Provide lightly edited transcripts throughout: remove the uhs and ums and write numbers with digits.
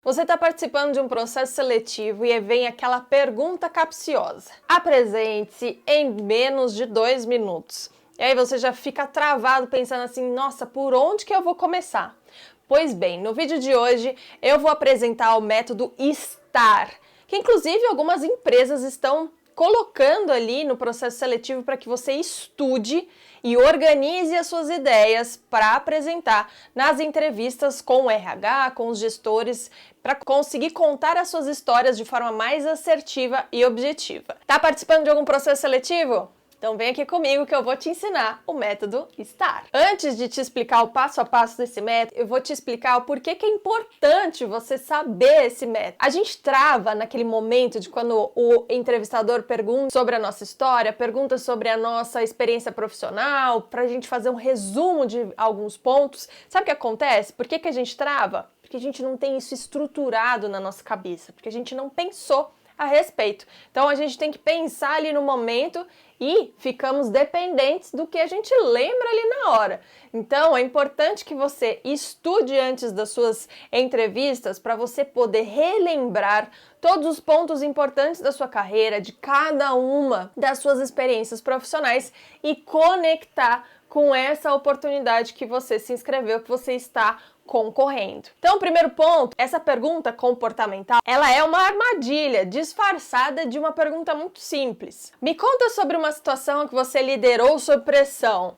Você está participando de um processo seletivo e vem aquela pergunta capciosa. Apresente-se em menos de 2 minutos. E aí você já fica travado pensando assim, nossa, por onde que eu vou começar? Pois bem, no vídeo de hoje eu vou apresentar o método STAR, que inclusive algumas empresas estão colocando ali no processo seletivo para que você estude e organize as suas ideias para apresentar nas entrevistas com o RH, com os gestores, para conseguir contar as suas histórias de forma mais assertiva e objetiva. Tá participando de algum processo seletivo? Então vem aqui comigo que eu vou te ensinar o método STAR. Antes de te explicar o passo a passo desse método, eu vou te explicar o porquê que é importante você saber esse método. A gente trava naquele momento de quando o entrevistador pergunta sobre a nossa história, pergunta sobre a nossa experiência profissional, pra gente fazer um resumo de alguns pontos. Sabe o que acontece? Por que a gente trava? Porque a gente não tem isso estruturado na nossa cabeça, porque a gente não pensou a respeito. Então a gente tem que pensar ali no momento e ficamos dependentes do que a gente lembra ali na hora. Então é importante que você estude antes das suas entrevistas para você poder relembrar todos os pontos importantes da sua carreira, de cada uma das suas experiências profissionais e conectar com essa oportunidade que você se inscreveu, que você está concorrendo. Então, o primeiro ponto, essa pergunta comportamental, ela é uma armadilha disfarçada de uma pergunta muito simples. Me conta sobre uma situação que você liderou sob pressão.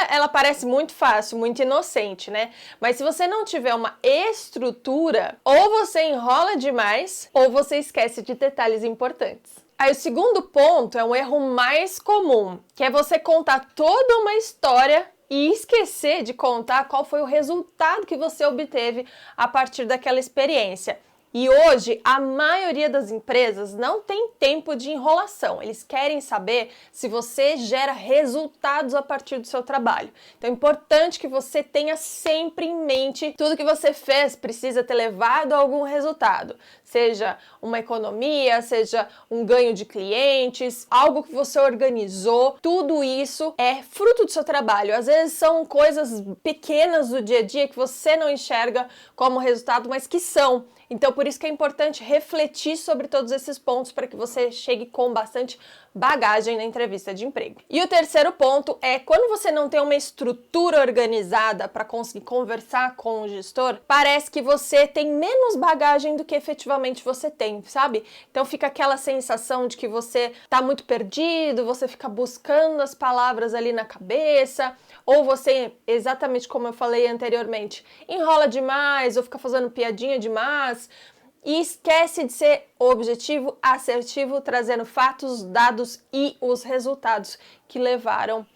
Ela parece muito fácil, muito inocente, né? Mas se você não tiver uma estrutura, ou você enrola demais, ou você esquece de detalhes importantes. Aí o segundo ponto é um erro mais comum, que é você contar toda uma história e esquecer de contar qual foi o resultado que você obteve a partir daquela experiência. E hoje, a maioria das empresas não tem tempo de enrolação. Eles querem saber se você gera resultados a partir do seu trabalho. Então é importante que você tenha sempre em mente tudo que você fez precisa ter levado a algum resultado. Seja uma economia, seja um ganho de clientes, algo que você organizou. Tudo isso é fruto do seu trabalho. Às vezes são coisas pequenas do dia a dia que você não enxerga como resultado, mas que são. Então, por isso que é importante refletir sobre todos esses pontos para que você chegue com bastante bagagem na entrevista de emprego. E o terceiro ponto é quando você não tem uma estrutura organizada para conseguir conversar com o gestor, parece que você tem menos bagagem do que efetivamente você tem, sabe? Então fica aquela sensação de que você está muito perdido, você fica buscando as palavras ali na cabeça, ou você, exatamente como eu falei anteriormente, enrola demais ou fica fazendo piadinha demais e esquece de ser objetivo, assertivo, trazendo fatos, dados e os resultados que levaram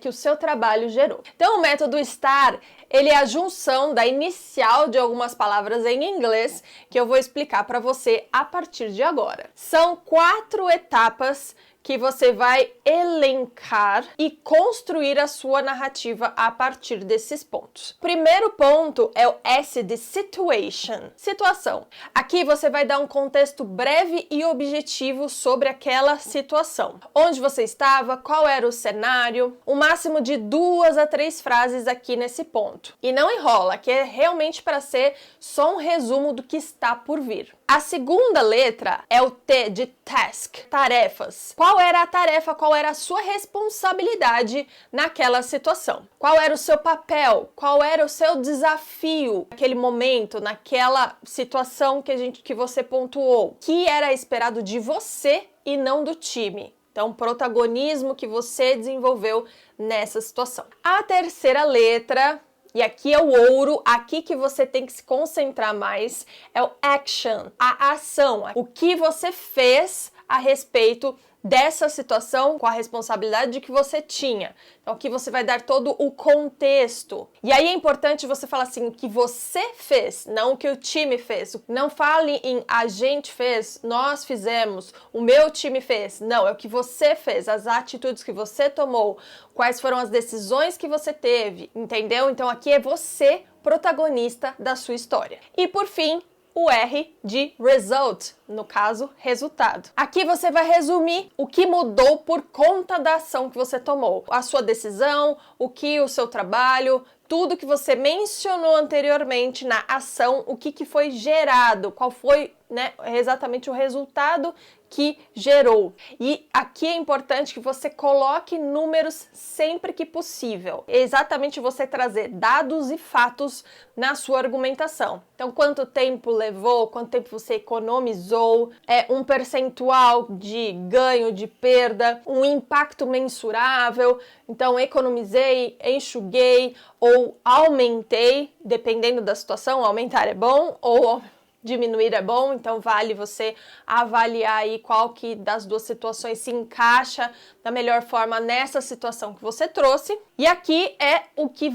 que o seu trabalho gerou. Então o método STAR, ele é a junção da inicial de algumas palavras em inglês que eu vou explicar para você a partir de agora. São 4 etapas que você vai elencar e construir a sua narrativa a partir desses pontos. Primeiro ponto é o S de situation, situação. Aqui você vai dar um contexto breve e objetivo sobre aquela situação. Onde você estava, qual era o cenário, o máximo de 2 a 3 frases aqui nesse ponto. E não enrola, que é realmente para ser só um resumo do que está por vir. A segunda letra é o T de task, tarefas. Qual era a tarefa, qual era a sua responsabilidade naquela situação? Qual era o seu papel? Qual era o seu desafio naquele momento, naquela situação que você pontuou? Que era esperado de você e não do time? Então, protagonismo que você desenvolveu nessa situação. A terceira letra, e aqui é o ouro, aqui que você tem que se concentrar mais, é o action, a ação, o que você fez a respeito dessa situação com a responsabilidade de que você tinha. Então aqui você vai dar todo o contexto. E aí é importante você falar assim, o que você fez, não o que o time fez. Não fale em a gente fez, nós fizemos, o meu time fez. Não, é o que você fez, as atitudes que você tomou, quais foram as decisões que você teve, entendeu? Então aqui é você protagonista da sua história. E por fim, o R de result, no caso, resultado. Aqui você vai resumir o que mudou por conta da ação que você tomou. A sua decisão, o que o seu trabalho tudo que você mencionou anteriormente na ação, o que foi gerado, qual foi, né, exatamente o resultado que gerou. E aqui é importante que você coloque números sempre que possível. É exatamente você trazer dados e fatos na sua argumentação. Então, quanto tempo levou, quanto tempo você economizou, um percentual de ganho, de perda, um impacto mensurável. Então, economizei, enxuguei ou aumentei, dependendo da situação, aumentar é bom ou diminuir é bom, então vale você avaliar aí qual que das duas situações se encaixa da melhor forma nessa situação que você trouxe. E aqui é o que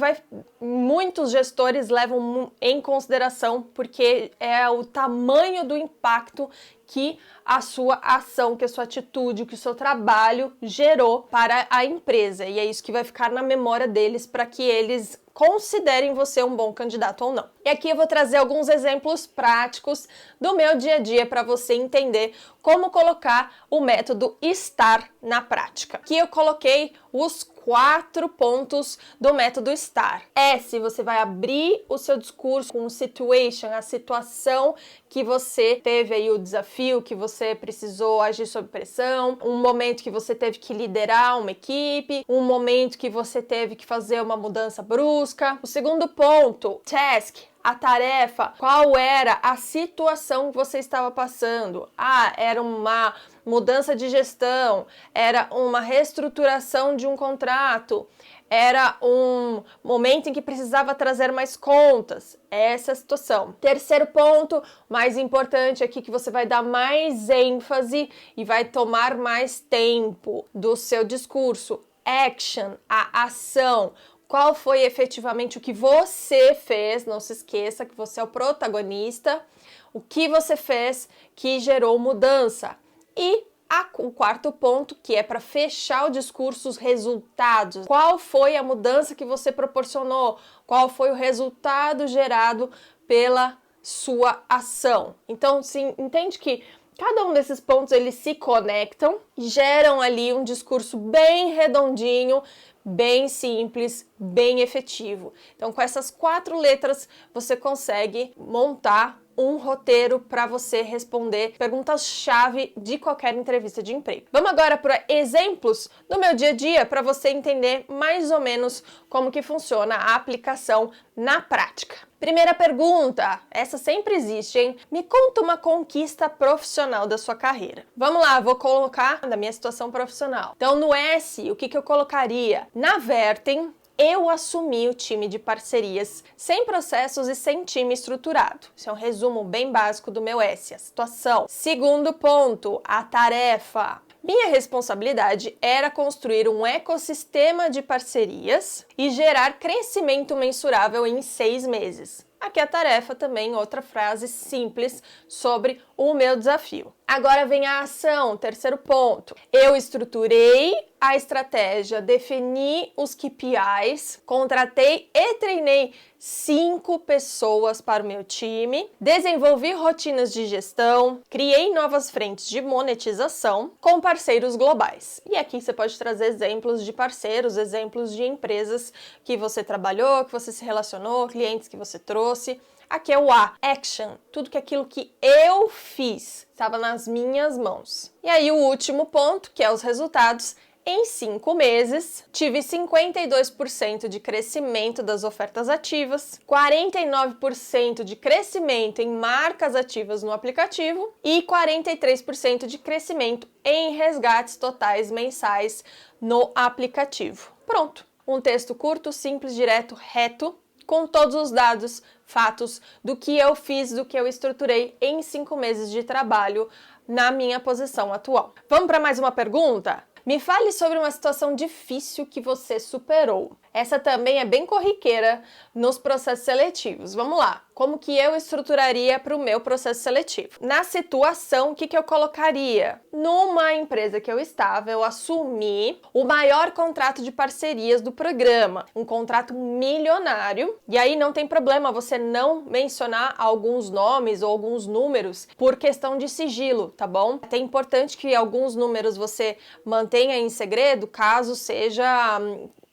muitos gestores levam em consideração, porque é o tamanho do impacto que a sua ação, que a sua atitude, que o seu trabalho gerou para a empresa. E é isso que vai ficar na memória deles para que eles considerem você um bom candidato ou não. E aqui eu vou trazer alguns exemplos práticos do meu dia a dia para você entender como colocar o método STAR na prática. Aqui eu coloquei os 4 pontos do método STAR. S, você vai abrir o seu discurso com situation, a situação que você teve aí o desafio, que você precisou agir sob pressão, um momento que você teve que liderar uma equipe, um momento que você teve que fazer uma mudança brusca. O segundo ponto, task, a tarefa, qual era a situação que você estava passando. Era uma mudança de gestão, era uma reestruturação de um contrato, era um momento em que precisava trazer mais contas. Essa é a situação. Terceiro ponto, mais importante aqui, que você vai dar mais ênfase e vai tomar mais tempo do seu discurso. Action, a ação. Qual foi efetivamente o que você fez? Não se esqueça que você é o protagonista. O que você fez que gerou mudança. E o quarto ponto, que é para fechar o discurso, os resultados. Qual foi a mudança que você proporcionou? Qual foi o resultado gerado pela sua ação? Então, sim, entende que cada um desses pontos eles se conectam e geram ali um discurso bem redondinho, bem simples, bem efetivo. Então, com essas 4 letras, você consegue montar um roteiro para você responder perguntas-chave de qualquer entrevista de emprego. Vamos agora para exemplos do meu dia a dia para você entender mais ou menos como que funciona a aplicação na prática. Primeira pergunta, essa sempre existe, hein? Me conta uma conquista profissional da sua carreira. Vamos lá, vou colocar da minha situação profissional. Então, no S, o que eu colocaria? Na Vertem, eu assumi o time de parcerias sem processos e sem time estruturado. Isso é um resumo bem básico do meu S, a situação. Segundo ponto, a tarefa. Minha responsabilidade era construir um ecossistema de parcerias e gerar crescimento mensurável em 6 meses. Aqui a tarefa também, outra frase simples sobre o meu desafio. Agora vem a ação, terceiro ponto. Eu estruturei a estratégia, defini os KPIs, contratei e treinei 5 pessoas para o meu time, desenvolvi rotinas de gestão, criei novas frentes de monetização com parceiros globais. E aqui você pode trazer exemplos de parceiros, exemplos de empresas que você trabalhou, que você se relacionou, clientes que você trouxe. Aqui é o A, action, tudo que aquilo que eu fiz estava nas minhas mãos. E aí o último ponto, que é os resultados. Em 5 meses, tive 52% de crescimento das ofertas ativas, 49% de crescimento em marcas ativas no aplicativo e 43% de crescimento em resgates totais mensais no aplicativo. Pronto, um texto curto, simples, direto, reto, com todos os dados, fatos do que eu fiz, do que eu estruturei em 5 meses de trabalho na minha posição atual. Vamos para mais uma pergunta? Me fale sobre uma situação difícil que você superou. Essa também é bem corriqueira nos processos seletivos. Vamos lá. Como que eu estruturaria para o meu processo seletivo? Na situação, o que eu colocaria? Numa empresa que eu estava, eu assumi o maior contrato de parcerias do programa. Um contrato milionário. E aí não tem problema você não mencionar alguns nomes ou alguns números por questão de sigilo, tá bom? É importante que alguns números você mantenha em segredo, caso seja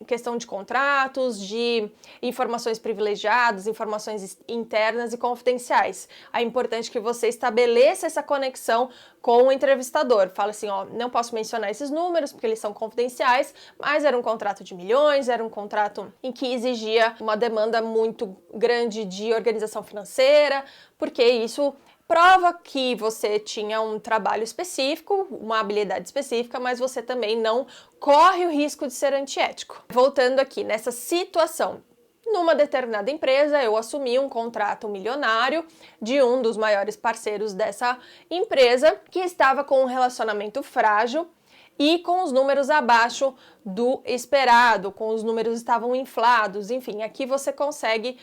questão de contratos, de informações privilegiadas, informações internas e confidenciais. É importante que você estabeleça essa conexão com o entrevistador. Fala assim, ó, não posso mencionar esses números porque eles são confidenciais, mas era um contrato de milhões, era um contrato em que exigia uma demanda muito grande de organização financeira, porque isso prova que você tinha um trabalho específico, uma habilidade específica, mas você também não corre o risco de ser antiético. Voltando aqui, nessa situação, numa determinada empresa, eu assumi um contrato milionário de um dos maiores parceiros dessa empresa, que estava com um relacionamento frágil e com os números abaixo do esperado, com os números estavam inflados, enfim, aqui você consegue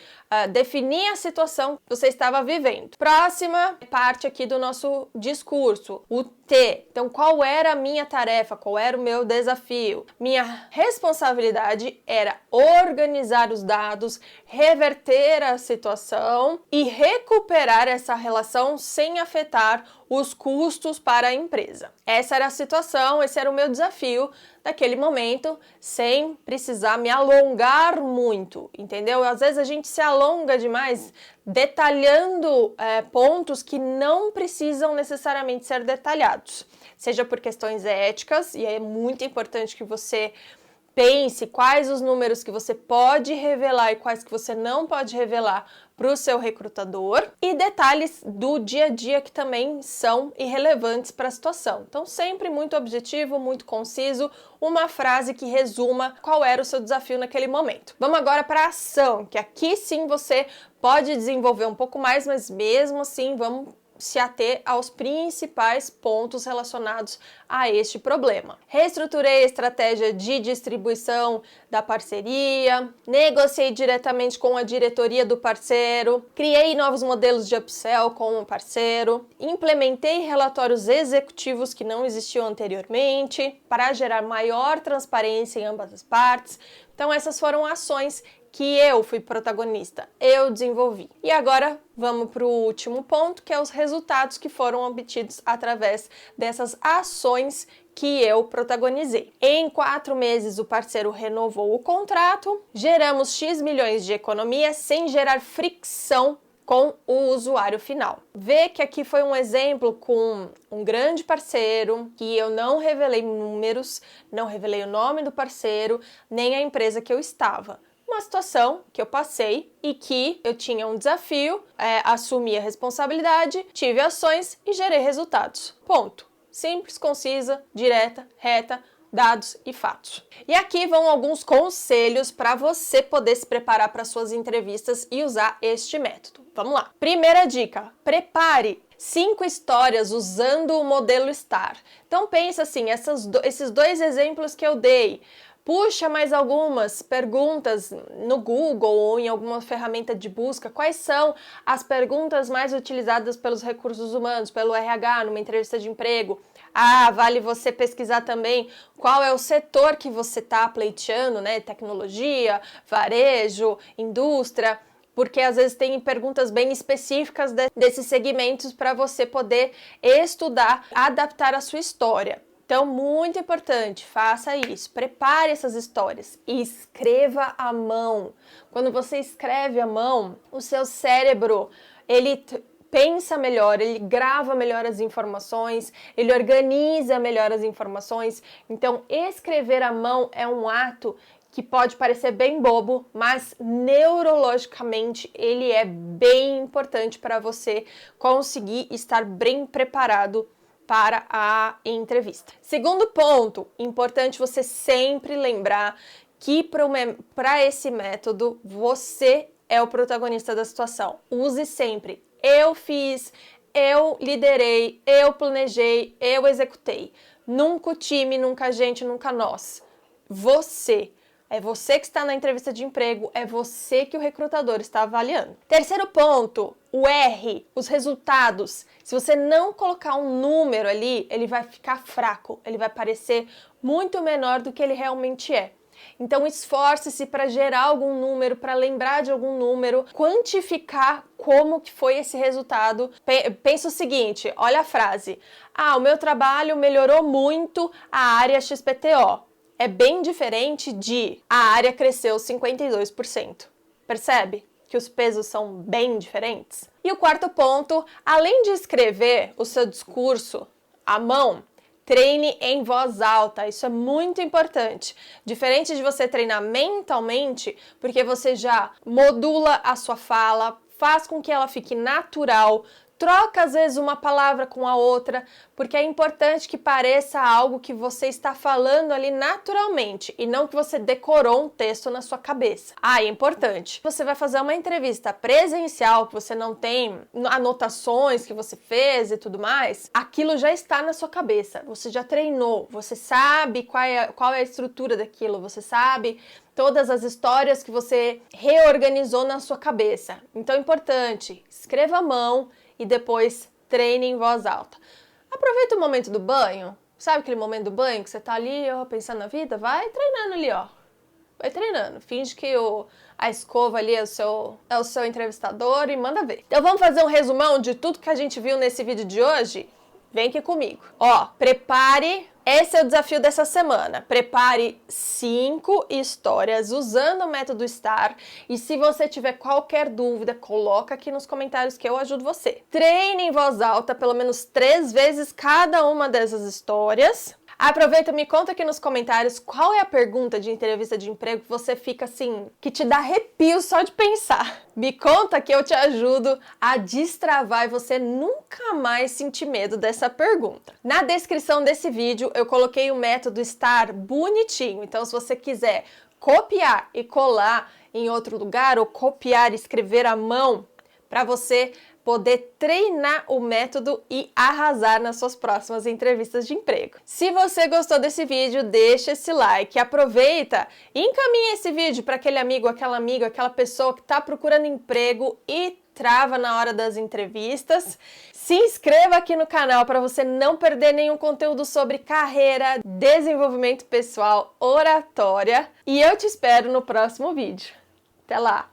definir a situação que você estava vivendo. Próxima parte aqui do nosso discurso, o T. Então, qual era a minha tarefa? Qual era o meu desafio? Minha responsabilidade era organizar os dados, reverter a situação e recuperar essa relação sem afetar os custos para a empresa. Essa era a situação, esse era o meu desafio naquele momento, sem precisar me alongar muito, entendeu? Às vezes a gente se alonga demais detalhando pontos que não precisam necessariamente ser detalhados, seja por questões éticas, e é muito importante que você pense quais os números que você pode revelar e quais que você não pode revelar para o seu recrutador, e detalhes do dia a dia que também são irrelevantes para a situação. Então, sempre muito objetivo, muito conciso, uma frase que resuma qual era o seu desafio naquele momento. Vamos agora para a ação, que aqui sim você pode desenvolver um pouco mais, mas mesmo assim vamos se ater aos principais pontos relacionados a este problema. Reestruturei a estratégia de distribuição da parceria, negociei diretamente com a diretoria do parceiro, criei novos modelos de upsell com o parceiro, implementei relatórios executivos que não existiam anteriormente para gerar maior transparência em ambas as partes. Então essas foram ações que eu fui protagonista, eu desenvolvi. E agora vamos para o último ponto, que é os resultados que foram obtidos através dessas ações que eu protagonizei. Em 4 meses, o parceiro renovou o contrato, geramos X milhões de economia sem gerar fricção com o usuário final. Vê que aqui foi um exemplo com um grande parceiro, que eu não revelei números, não revelei o nome do parceiro, nem a empresa que eu estava. Uma situação que eu passei e que eu tinha um desafio, assumi a responsabilidade, tive ações e gerei resultados. Ponto. Simples, concisa, direta, reta, dados e fatos. E aqui vão alguns conselhos para você poder se preparar para suas entrevistas e usar este método. Vamos lá. Primeira dica: prepare 5 histórias usando o modelo STAR. Então pensa assim, esses 2 exemplos que eu dei. Puxa mais algumas perguntas no Google ou em alguma ferramenta de busca. Quais são as perguntas mais utilizadas pelos recursos humanos, pelo RH, numa entrevista de emprego? Vale você pesquisar também qual é o setor que você está pleiteando, né? Tecnologia, varejo, indústria, porque às vezes tem perguntas bem específicas desses segmentos para você poder estudar, adaptar a sua história. Então, muito importante, faça isso, prepare essas histórias e escreva à mão. Quando você escreve à mão, o seu cérebro, ele pensa melhor, ele grava melhor as informações, ele organiza melhor as informações. Então, escrever à mão é um ato que pode parecer bem bobo, mas neurologicamente ele é bem importante para você conseguir estar bem preparado para a entrevista. Segundo ponto, importante você sempre lembrar que para esse método você é o protagonista da situação. Use sempre eu fiz, eu liderei, eu planejei, eu executei. Nunca o time, nunca a gente, nunca nós. Você. É você que está na entrevista de emprego, é você que o recrutador está avaliando. Terceiro ponto, o R, os resultados. Se você não colocar um número ali, ele vai ficar fraco, ele vai parecer muito menor do que ele realmente é. Então esforce-se para gerar algum número, para lembrar de algum número, quantificar como que foi esse resultado. Pensa o seguinte, olha a frase. O meu trabalho melhorou muito a área XPTO. é bem diferente de a área cresceu 52%. Percebe que os pesos são bem diferentes? E o quarto ponto, além de escrever o seu discurso à mão, treine em voz alta, isso é muito importante. Diferente de você treinar mentalmente, porque você já modula a sua fala, faz com que ela fique natural, troca às vezes uma palavra com a outra, porque é importante que pareça algo que você está falando ali naturalmente e não que você decorou um texto na sua cabeça. É importante. Você vai fazer uma entrevista presencial, que você não tem anotações que você fez e tudo mais, aquilo já está na sua cabeça. Você já treinou, você sabe qual é a estrutura daquilo, você sabe todas as histórias que você reorganizou na sua cabeça. Então é importante, escreva à mão e depois treine em voz alta. Aproveita o momento do banho, sabe aquele momento do banho que você tá ali, ó, pensando na vida? Vai treinando ali, ó. Vai treinando. Finge que a escova ali é o seu entrevistador e manda ver. Então vamos fazer um resumão de tudo que a gente viu nesse vídeo de hoje? Vem aqui comigo. Ó, prepare. Esse é o desafio dessa semana. Prepare 5 histórias usando o método STAR. E se você tiver qualquer dúvida, coloca aqui nos comentários que eu ajudo você. Treine em voz alta pelo menos 3 vezes cada uma dessas histórias. Aproveita e me conta aqui nos comentários qual é a pergunta de entrevista de emprego que você fica assim, que te dá arrepio só de pensar. Me conta que eu te ajudo a destravar e você nunca mais sentir medo dessa pergunta. Na descrição desse vídeo eu coloquei o método STAR bonitinho, então se você quiser copiar e colar em outro lugar ou copiar e escrever à mão para você poder treinar o método e arrasar nas suas próximas entrevistas de emprego. Se você gostou desse vídeo, deixa esse like, aproveita e encaminha esse vídeo para aquele amigo, aquela amiga, aquela pessoa que está procurando emprego e trava na hora das entrevistas. Se inscreva aqui no canal para você não perder nenhum conteúdo sobre carreira, desenvolvimento pessoal, oratória e eu te espero no próximo vídeo. Até lá!